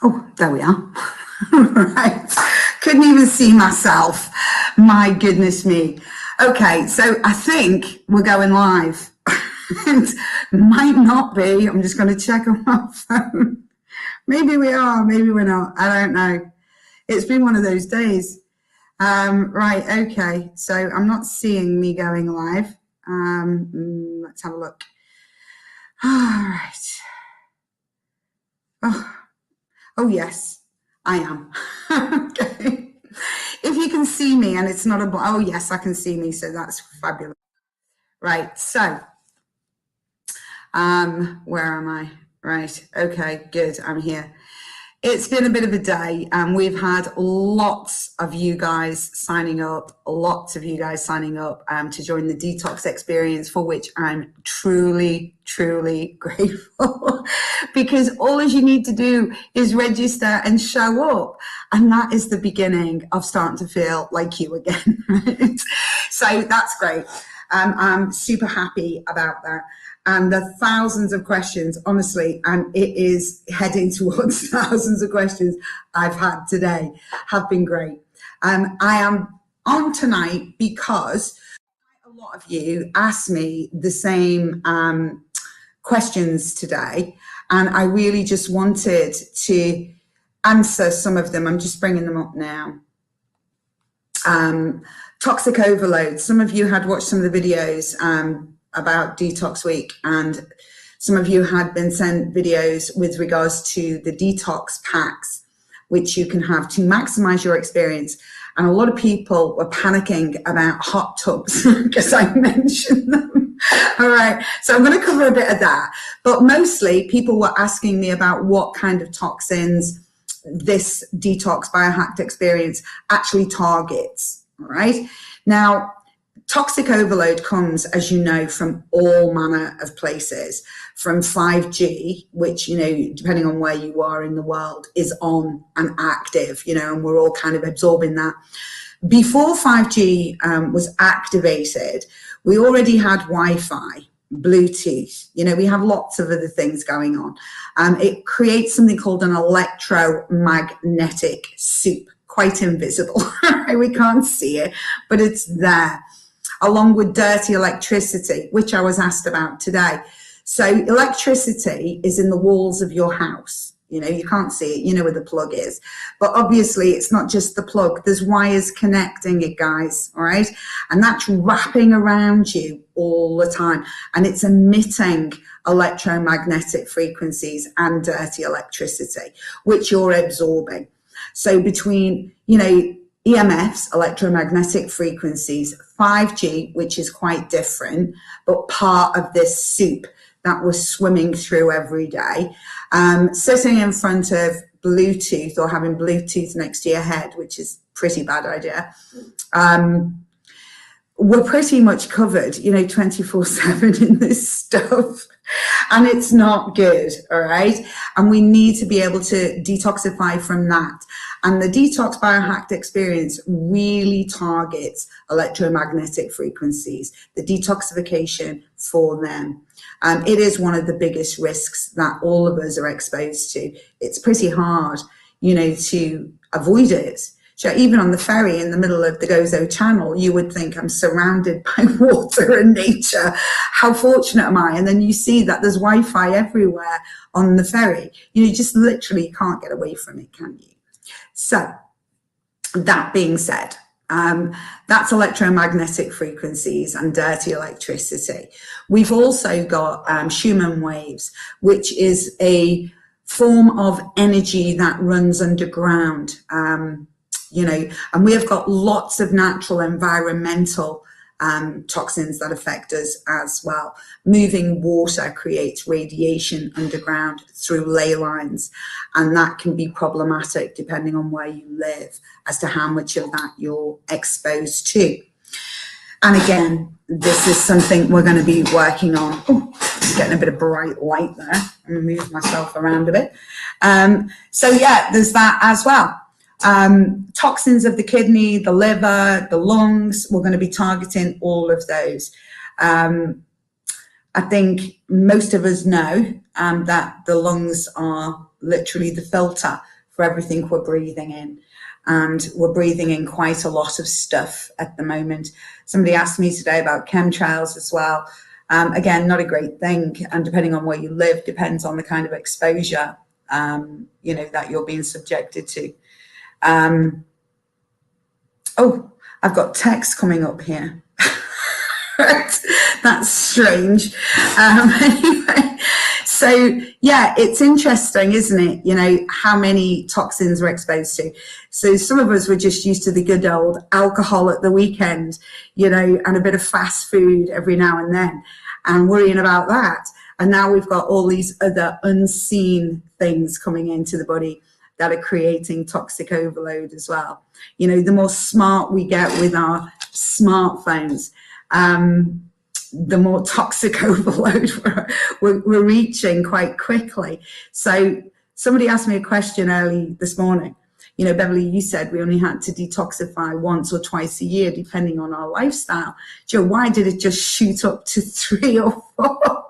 Oh, there we are. Right. Couldn't even see myself. My goodness me. Okay, so I think we're going live. And might not be. I'm just going to check on my phone. Maybe we are, maybe we're not. I don't know. It's been one of those days. Right, okay. So I'm not seeing me going live. Let's have a look. All right. Oh yes, I am. Okay. If you can see me and it's not a, oh yes, I can see me. So that's fabulous. Right. So, where am I? Right. Okay, good. I'm here. It's been a bit of a day, and we've had lots of you guys signing up to join the Detox experience, for which I'm truly, truly grateful. Because all you need to do is register and show up, and that is the beginning of starting to feel like you again. Right? So that's great. I'm super happy about that. And the thousands of questions, honestly, and it is heading towards thousands of questions I've had today, have been great. I am on tonight because a lot of you asked me the same questions today, and I really just wanted to answer some of them. I'm just bringing them up now. Toxic overload. Some of you had watched some of the videos about Detox Week, and some of you had been sent videos with regards to the detox packs, which you can have to maximize your experience. And a lot of people were panicking about hot tubs because I mentioned them. All right, so I'm going to cover a bit of that, but mostly people were asking me about what kind of toxins this Detox Biohacked experience actually targets. All right, now toxic overload comes, as you know, from all manner of places, from 5G, which, you know, depending on where you are in the world, is on and active, you know, and we're all kind of absorbing that. Before 5G was activated, we already had Wi-Fi, Bluetooth, you know, we have lots of other things going on. It creates something called an electromagnetic soup, quite invisible. We can't see it, but it's there, along with dirty electricity, which I was asked about today. So electricity is in the walls of your house. You know, you can't see it, you know where the plug is. But obviously it's not just the plug, there's wires connecting it, guys, all right? And that's wrapping around you all the time. And it's emitting electromagnetic frequencies and dirty electricity, which you're absorbing. So between, you know, EMFs, electromagnetic frequencies, 5G, which is quite different, but part of this soup that we're swimming through every day, sitting in front of Bluetooth or having Bluetooth next to your head, which is a pretty bad idea. We're pretty much covered, you know, 24/7 in this stuff. And it's not good, all right? And we need to be able to detoxify from that. And the Detox Biohacked experience really targets electromagnetic frequencies, the detoxification for them. It is one of the biggest risks that all of us are exposed to. It's pretty hard, you know, to avoid it. So even on the ferry in the middle of the Gozo Channel, you would think, I'm surrounded by water and nature. How fortunate am I? And then you see that there's Wi-Fi everywhere on the ferry. You just literally can't get away from it, can you? So that being said, that's electromagnetic frequencies and dirty electricity. We've also got Schumann waves, which is a form of energy that runs underground. You know, and we have got lots of natural environmental toxins that affect us as well. Moving water creates radiation underground through ley lines, and that can be problematic depending on where you live as to how much of that you're exposed to. And again, this is something we're going to be working on. Oh, I'm getting a bit of bright light there. I'm going to move myself around a bit. So yeah, there's that as well. Toxins of the kidney, the liver, the lungs, we're going to be targeting all of those. I think most of us know that the lungs are literally the filter for everything we're breathing in. And we're breathing in quite a lot of stuff at the moment. Somebody asked me today about chemtrails as well. Again, not a great thing. And depending on where you live, depends on the kind of exposure, that you're being subjected to. Oh, I've got text coming up here. That's strange. Anyway, so yeah, it's interesting, isn't it? How many toxins we're exposed to. So some of us were just used to the good old alcohol at the weekend, and a bit of fast food every now and then, and worrying about that. And now we've got all these other unseen things coming into the body that are creating toxic overload as well. The more smart we get with our smartphones, the more toxic overload we're reaching quite quickly. So somebody asked me a question early this morning. Beverly, you said we only had to detoxify once or twice a year, depending on our lifestyle. Joe, why did it just shoot up to 3 or 4?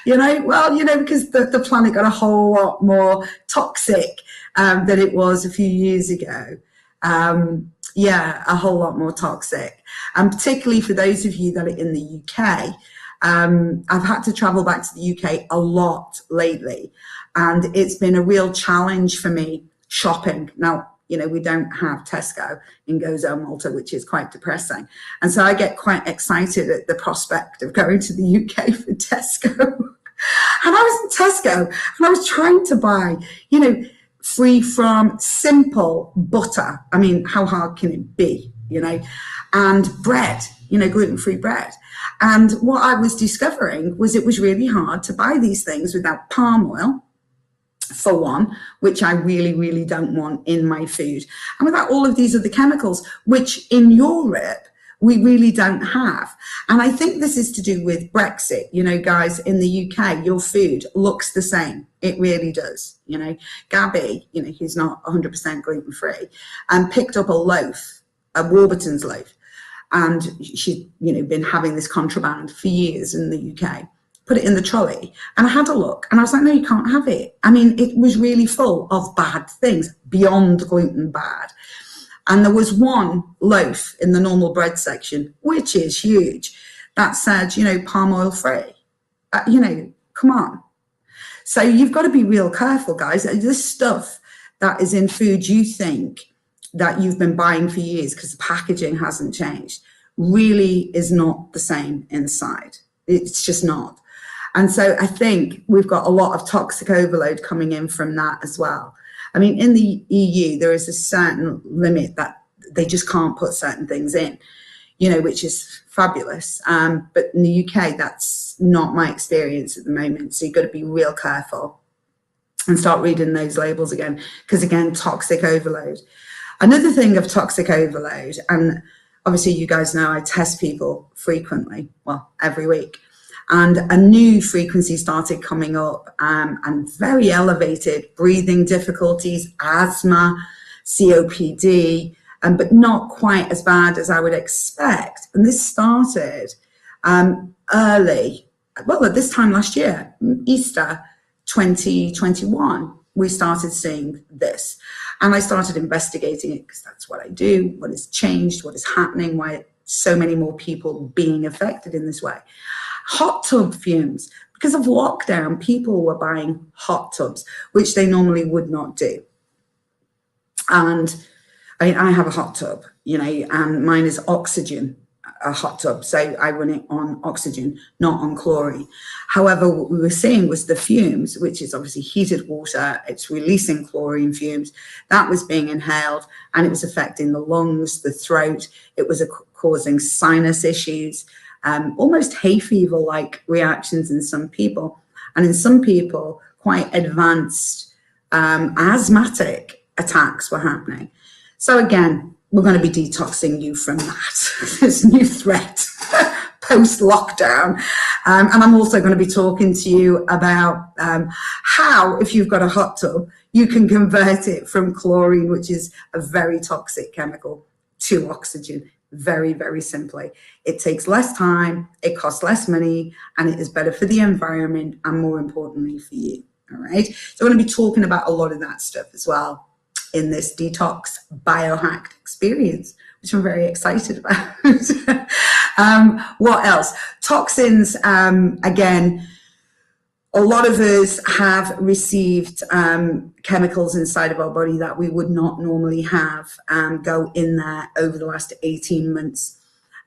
Because the planet got a whole lot more toxic than it was a few years ago. A whole lot more toxic. And particularly for those of you that are in the UK, I've had to travel back to the UK a lot lately. And it's been a real challenge for me shopping. Now, we don't have Tesco in Gozo, Malta, which is quite depressing. And so I get quite excited at the prospect of going to the UK for Tesco. And I was in Tesco and I was trying to buy, free from simple butter. I mean, how hard can it be, and bread, gluten-free bread. And what I was discovering was it was really hard to buy these things without palm oil, for one, which I really, really don't want in my food. And without all of these other chemicals, which in Europe, we really don't have. And I think this is to do with Brexit. Guys, in the UK, your food looks the same. It really does. Gabby, who's not 100% gluten-free, picked up a loaf, a Warburton's loaf. And she'd, been having this contraband for years in the UK. Put it in the trolley. And I had a look. And I was like, no, you can't have it. I mean, it was really full of bad things, beyond gluten bad. And there was one loaf in the normal bread section, which is huge, that said, palm oil free. Come on. So you've got to be real careful, guys. This stuff that is in food you think that you've been buying for years because the packaging hasn't changed really is not the same inside. It's just not. And so I think we've got a lot of toxic overload coming in from that as well. I mean, in the EU, there is a certain limit that they just can't put certain things in, which is fabulous. But in the UK, that's not my experience at the moment. So you've got to be real careful and start reading those labels again, because again, toxic overload. Another thing of toxic overload, and obviously you guys know I test people frequently, well, every week. And a new frequency started coming up, and very elevated breathing difficulties, asthma, COPD, but not quite as bad as I would expect. And this started early, well, at this time last year, Easter 2021, we started seeing this. And I started investigating it because that's what I do, what has changed, what is happening, why so many more people being affected in this way. Hot tub fumes. Because of lockdown, people were buying hot tubs, which they normally would not do. And I mean, I have a hot tub, and mine is oxygen, a hot tub. So I run it on oxygen, not on chlorine. However, what we were seeing was the fumes, which is obviously heated water. It's releasing chlorine fumes. That was being inhaled, and it was affecting the lungs, the throat. It was causing sinus issues. Almost hay fever-like reactions in some people, and in some people, quite advanced asthmatic attacks were happening. So again, we're going to be detoxing you from that, this new threat post-lockdown. And I'm also going to be talking to you about how, if you've got a hot tub, you can convert it from chlorine, which is a very toxic chemical, to oxygen. Very, very simply. It takes less time, it costs less money, and it is better for the environment and more importantly for you. all right? So I'm going to be talking about a lot of that stuff as well in this Detox Biohacked experience, which I'm very excited about. What else? Toxins, again, a lot of us have received chemicals inside of our body that we would not normally have go in there over the last 18 months.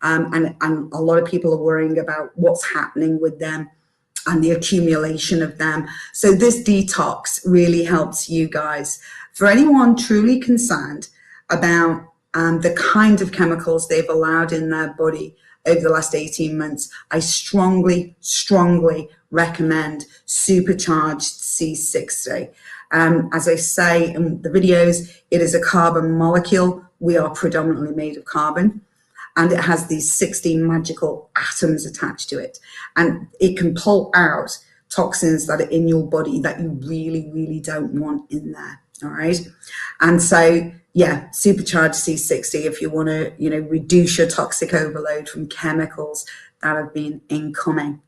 And a lot of people are worrying about what's happening with them and the accumulation of them. So this detox really helps you guys. For anyone truly concerned about the kind of chemicals they've allowed in their body over the last 18 months, I strongly, strongly recommend Supercharged C60. As I say in the videos, it is a carbon molecule. We are predominantly made of carbon, and it has these 60 magical atoms attached to it. And it can pull out toxins that are in your body that you really, really don't want in there, all right? And so, yeah, Supercharged C60 if you want to, reduce your toxic overload from chemicals that have been incoming.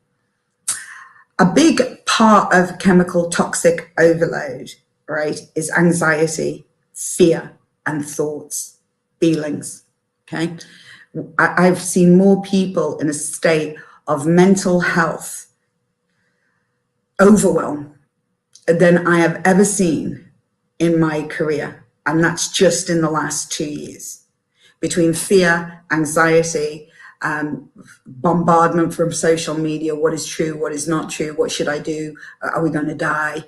A big part of chemical toxic overload, right, is anxiety, fear, and thoughts, feelings, okay? I've seen more people in a state of mental health overwhelm than I have ever seen in my career. And that's just in the last 2 years. Between fear, anxiety, bombardment from social media, what is true, what is not true, what should I do, are we going to die?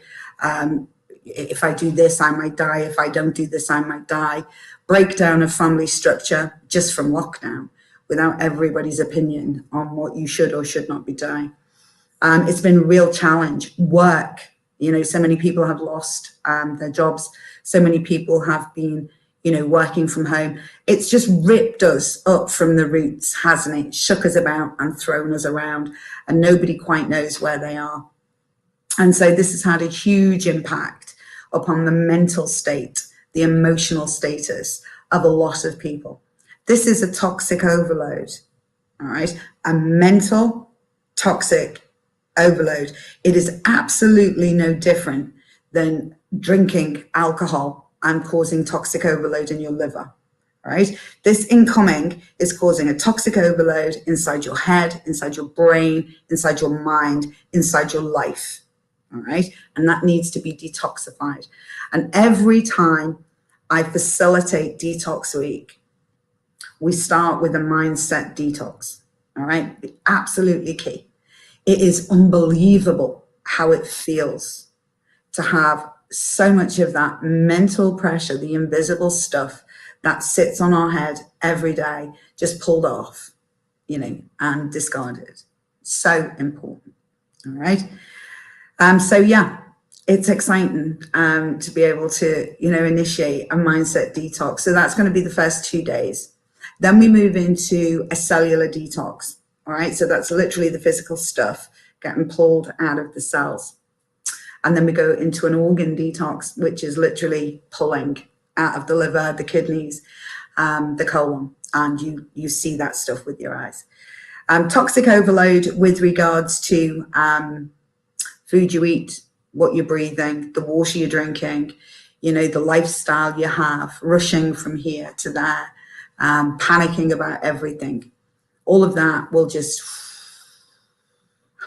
If I do this, I might die. If I don't do this, I might die. Breakdown of family structure just from lockdown without everybody's opinion on what you should or should not be doing. It's been a real challenge. Work, so many people have lost their jobs. So many people have been, working from home. It's just ripped us up from the roots, hasn't it? Shook us about and thrown us around, and nobody quite knows where they are. And so this has had a huge impact upon the mental state, the emotional status of a lot of people. This is a toxic overload, all right? A mental toxic overload. It is absolutely no different than drinking alcohol and causing toxic overload in your liver, right? This incoming is causing a toxic overload inside your head, inside your brain, inside your mind, inside your life, all right? And that needs to be detoxified. And every time I facilitate Detox Week, we start with a mindset detox, all right? Absolutely key. It is unbelievable how it feels to have so much of that mental pressure, the invisible stuff that sits on our head every day, just pulled off, and discarded. So important, all right? So yeah, it's exciting to be able to, initiate a mindset detox. So that's going to be the first 2 days. Then we move into a cellular detox, all right? So that's literally the physical stuff getting pulled out of the cells. And then we go into an organ detox, which is literally pulling out of the liver, the kidneys, the colon, and you see that stuff with your eyes. Toxic overload with regards to food you eat, what you're breathing, the water you're drinking, the lifestyle you have, rushing from here to there, panicking about everything. All of that will just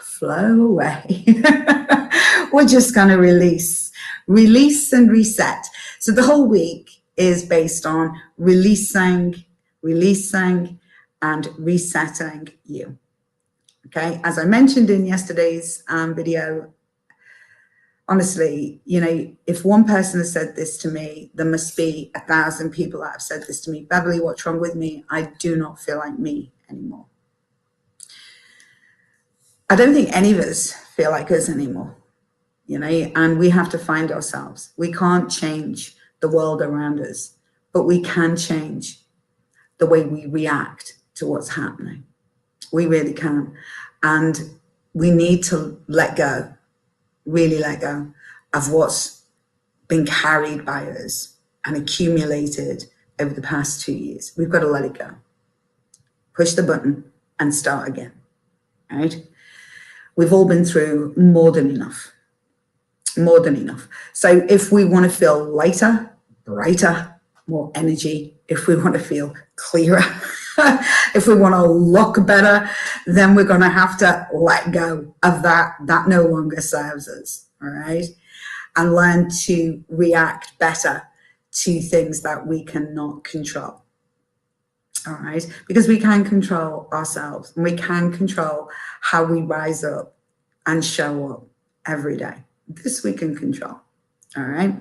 flow away. We're just going to release and reset. So the whole week is based on releasing, and resetting you. Okay, as I mentioned in yesterday's video, honestly, if one person has said this to me, there must be 1,000 people that have said this to me. Beverly, what's wrong with me? I do not feel like me anymore. I don't think any of us feel like us anymore, and we have to find ourselves. We can't change the world around us, but we can change the way we react to what's happening. We really can. And we need to let go, really let go of what's been carried by us and accumulated over the past 2 years. We've got to let it go. Push the button and start again, right? We've all been through more than enough. more than enough. So if we want to feel lighter, brighter, more energy, if we want to feel clearer, if we want to look better, then we're going to have to let go of that no longer serves us, all right? And learn to react better to things that we cannot control, all right? Because we can control ourselves, and we can control how we rise up and show up every day. This we can control, all right?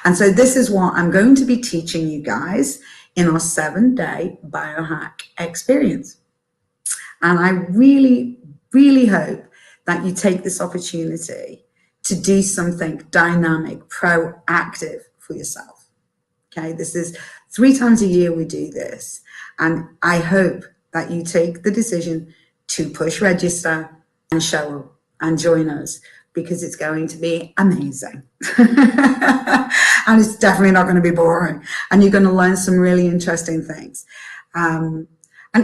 And so this is what I'm going to be teaching you guys in our 7-day biohack experience. And I really, really hope that you take this opportunity to do something dynamic, proactive for yourself. Okay, this is 3 times a year we do this. And I hope that you take the decision to push register and show up and join us, because it's going to be amazing. And it's definitely not going to be boring. And you're going to learn some really interesting things. And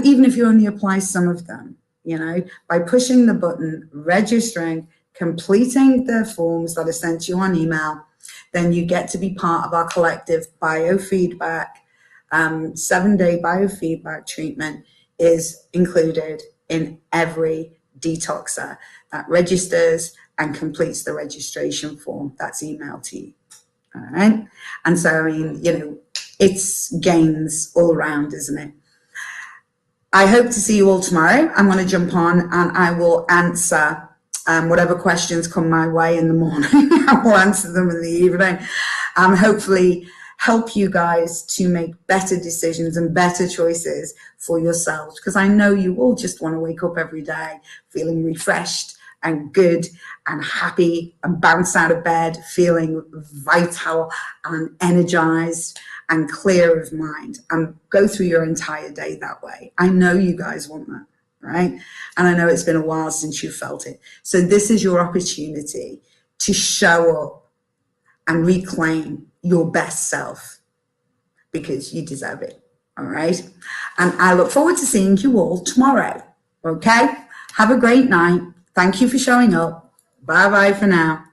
even if you only apply some of them, you know, by pushing the button, registering, completing the forms that are sent to you on email, then you get to be part of our collective biofeedback. 7-day biofeedback treatment is included in every detoxer that registers and completes the registration form that's emailed to you. All right. And so, I mean, you know, it's gains all around, isn't it? I hope to see you all tomorrow. I'm going to jump on and I will answer whatever questions come my way in the morning. I will answer them in the evening. Hopefully help you guys to make better decisions and better choices for yourselves, because I know you all just want to wake up every day feeling refreshed and good and happy and bounce out of bed feeling vital and energized and clear of mind and go through your entire day that way. I know you guys want that, right? And I know it's been a while since you felt it. So this is your opportunity to show up and reclaim your best self, because you deserve it, all right? And I look forward to seeing you all tomorrow, okay? Have a great night. Thank you for showing up. Bye-bye for now.